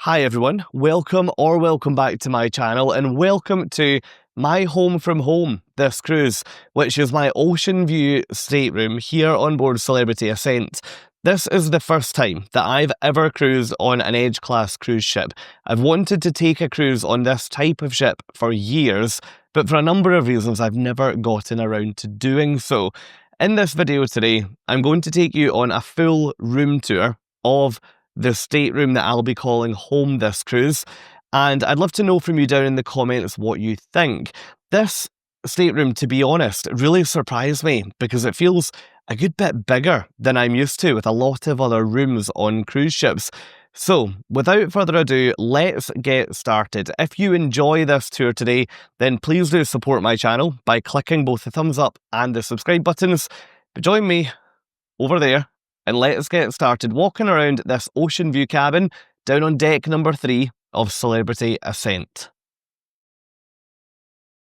Hi everyone, welcome back to my channel and welcome to my home from home this cruise, which is my Oceanview Stateroom here on board Celebrity Ascent. This is the first time that I've ever cruised on an Edge class cruise ship. I've wanted to take a cruise on this type of ship for years, but for a number of reasons I've never gotten around to doing so. In this video today, I'm going to take you on a full room tour of the stateroom that I'll be calling home this cruise, and I'd love to know from you down in the comments what you think. This stateroom, to be honest, really surprised me because it feels a good bit bigger than I'm used to with a lot of other rooms on cruise ships. So, without further ado, let's get started. If you enjoy this tour today, then please do support my channel by clicking both the thumbs up and the subscribe buttons. But join me over there and let's get started walking around this Oceanview cabin down on deck number 3 of Celebrity Ascent.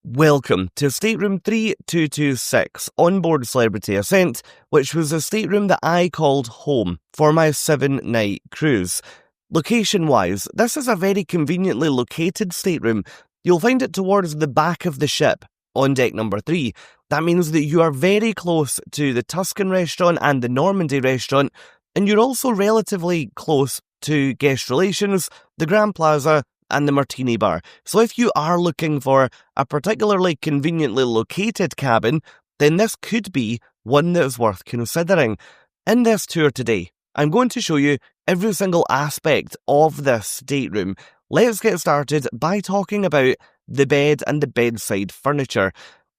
Welcome to stateroom 3226 on board Celebrity Ascent, which was a stateroom that I called home for my 7-night cruise. Location-wise, this is a very conveniently located stateroom. You'll find it towards the back of the ship on deck number 3. That means that you are very close to the Tuscan restaurant and the Normandy restaurant, and you're also relatively close to guest relations, the Grand Plaza, and the Martini Bar. So if you are looking for a particularly conveniently located cabin, then this could be one that is worth considering. In this tour today, I'm going to show you every single aspect of this stateroom. Let's get started by talking about the bed and the bedside furniture.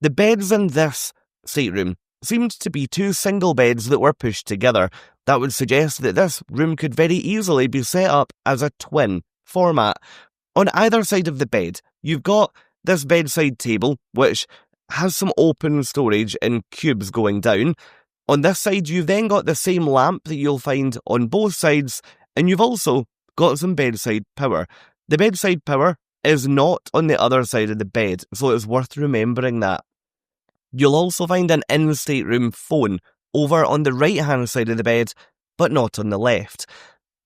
The beds in this stateroom seemed to be 2 single beds that were pushed together. That would suggest that this room could very easily be set up as a twin format. On either side of the bed, you've got this bedside table, which has some open storage and cubes going down. On this side, you've then got the same lamp that you'll find on both sides, and you've also got some bedside power. The bedside power is not on the other side of the bed, so it's worth remembering that. You'll also find an in-stateroom phone over on the right-hand side of the bed, but not on the left.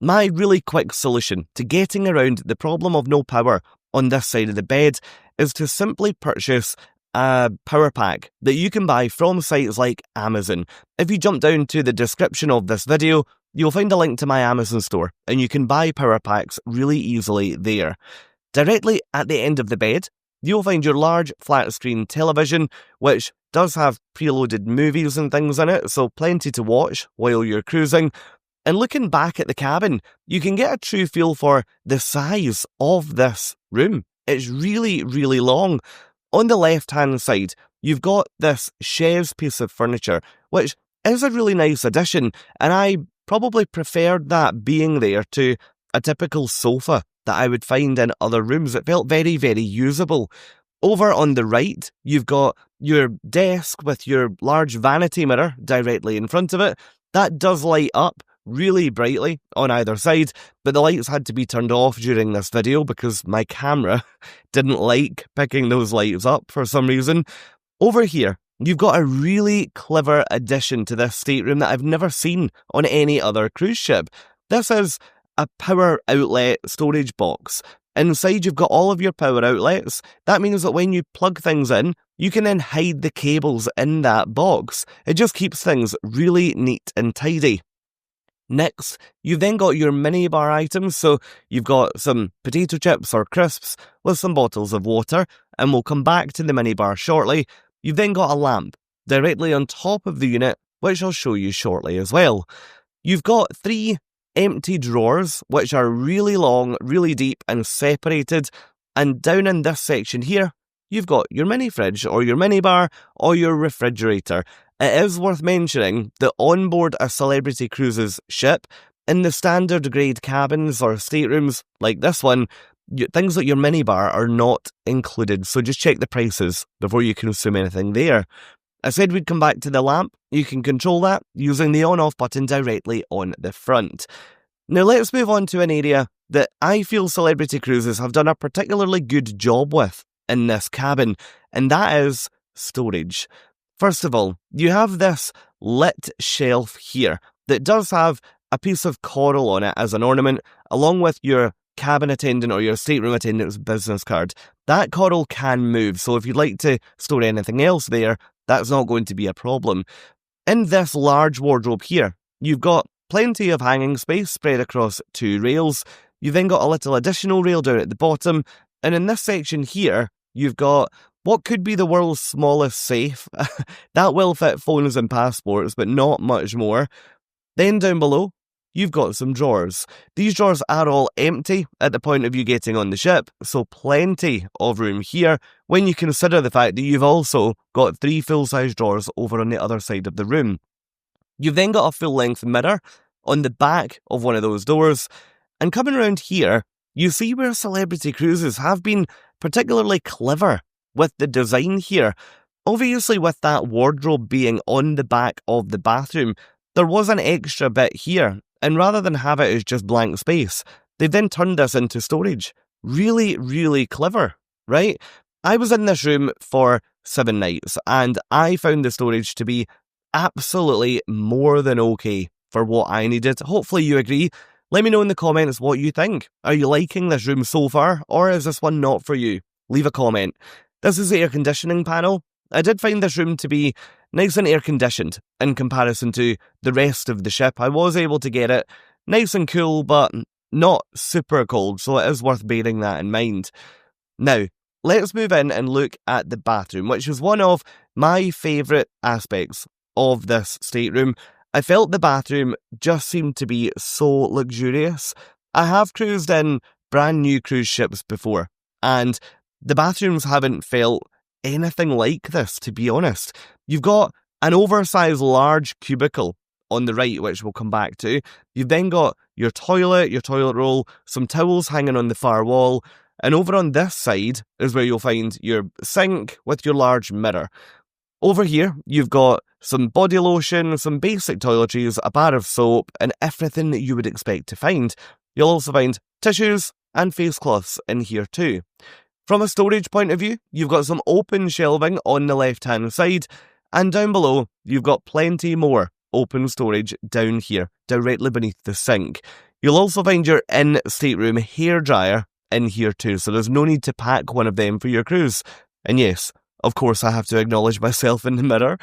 My really quick solution to getting around the problem of no power on this side of the bed is to simply purchase a power pack that you can buy from sites like Amazon. If you jump down to the description of this video, you'll find a link to my Amazon store, and you can buy power packs really easily there. Directly at the end of the bed, you'll find your large flat-screen television, which does have preloaded movies and things in it, so plenty to watch while you're cruising. And looking back at the cabin, you can get a true feel for the size of this room. It's really, really long. On the left-hand side, you've got this chaise piece of furniture, which is a really nice addition, and I probably preferred that being there to a typical sofa that I would find in other rooms. It felt very, very usable. Over on the right, you've got your desk with your large vanity mirror directly in front of it. That does light up really brightly on either side, but the lights had to be turned off during this video because my camera didn't like picking those lights up for some reason. Over here, you've got a really clever addition to this stateroom that I've never seen on any other cruise ship. This is a power outlet storage box. Inside you've got all of your power outlets. That means that when you plug things in, you can then hide the cables in that box. It just keeps things really neat and tidy. Next, you've then got your minibar items, so you've got some potato chips or crisps with some bottles of water, and we'll come back to the minibar shortly. You've then got a lamp directly on top of the unit, which I'll show you shortly as well. You've got 3 empty drawers, which are really long, really deep and separated, and down in this section here, you've got your mini fridge or your minibar or your refrigerator. It is worth mentioning that on board a Celebrity Cruises ship, in the standard grade cabins or staterooms like this one, things like your minibar are not included, so just check the prices before you consume anything there. I said we'd come back to the lamp. You can control that using the on-off button directly on the front. Now let's move on to an area that I feel Celebrity Cruises have done a particularly good job with in this cabin, and that is storage. First of all, you have this lit shelf here that does have a piece of coral on it as an ornament, along with your cabin attendant or your stateroom attendant's business card. That coral can move, so if you'd like to store anything else there, that's not going to be a problem. In this large wardrobe here, you've got plenty of hanging space spread across 2 rails. You've then got a little additional rail down at the bottom, and in this section here, you've got what could be the world's smallest safe. That will fit phones and passports, but not much more. Then down below, you've got some drawers. These drawers are all empty at the point of you getting on the ship, so plenty of room here when you consider the fact that you've also got 3 full-size drawers over on the other side of the room. You've then got a full-length mirror on the back of one of those doors, and coming around here, you see where Celebrity Cruises have been particularly clever with the design here. Obviously, with that wardrobe being on the back of the bathroom, there was an extra bit here, and rather than have it as just blank space, they've then turned this into storage. Really, really clever, right? I was in this room for 7 nights, and I found the storage to be absolutely more than okay for what I needed. Hopefully you agree. Let me know in the comments what you think. Are you liking this room so far, or is this one not for you? Leave a comment. This is the air conditioning panel. I did find this room to be nice and air conditioned in comparison to the rest of the ship. I was able to get it nice and cool, but not super cold, so it is worth bearing that in mind. Now, let's move in and look at the bathroom, which is one of my favourite aspects of this stateroom. I felt the bathroom just seemed to be so luxurious. I have cruised in brand new cruise ships before, and the bathrooms haven't felt anything like this, to be honest. You've got an oversized large cubicle on the right, which we'll come back to. You've then got your toilet roll, some towels hanging on the far wall, and over on this side is where you'll find your sink with your large mirror. Over here, you've got some body lotion, some basic toiletries, a bar of soap, and everything that you would expect to find. You'll also find tissues and face cloths in here too. From a storage point of view, you've got some open shelving on the left-hand side, and down below, you've got plenty more open storage down here, directly beneath the sink. You'll also find your in-stateroom hairdryer in here too, so there's no need to pack one of them for your cruise. And yes, of course I have to acknowledge myself in the mirror.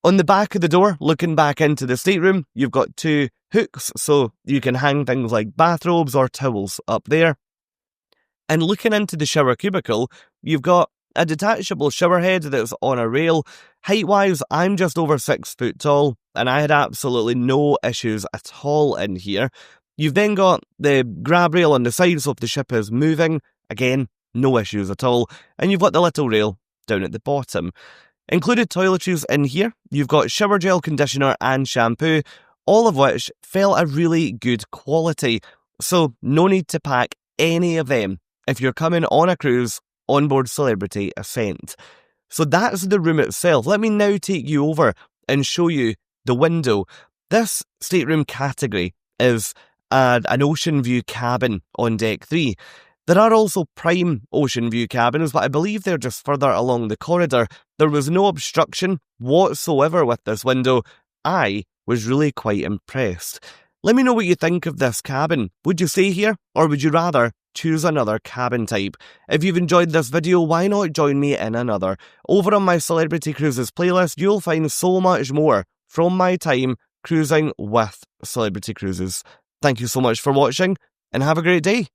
On the back of the door, looking back into the stateroom, you've got 2 hooks, so you can hang things like bathrobes or towels up there. And looking into the shower cubicle, you've got a detachable shower head that's on a rail. Height-wise, I'm just over 6 foot tall, and I had absolutely no issues at all in here. You've then got the grab rail on the side, so if the ship is moving, again, no issues at all. And you've got the little rail down at the bottom. Included toiletries in here, you've got shower gel, conditioner and shampoo, all of which felt a really good quality. So no need to pack any of them if you're coming on a cruise on board Celebrity Ascent. So that's the room itself. Let me now take you over and show you the window. This stateroom category is an Oceanview cabin on deck 3. There are also prime Oceanview cabins, but I believe they're just further along the corridor. There was no obstruction whatsoever with this window. I was really quite impressed. Let me know what you think of this cabin. Would you stay here, or would you rather choose another cabin type? If you've enjoyed this video, why not join me in another? Over on my Celebrity Cruises playlist, you'll find so much more from my time cruising with Celebrity Cruises. Thank you so much for watching, and have a great day.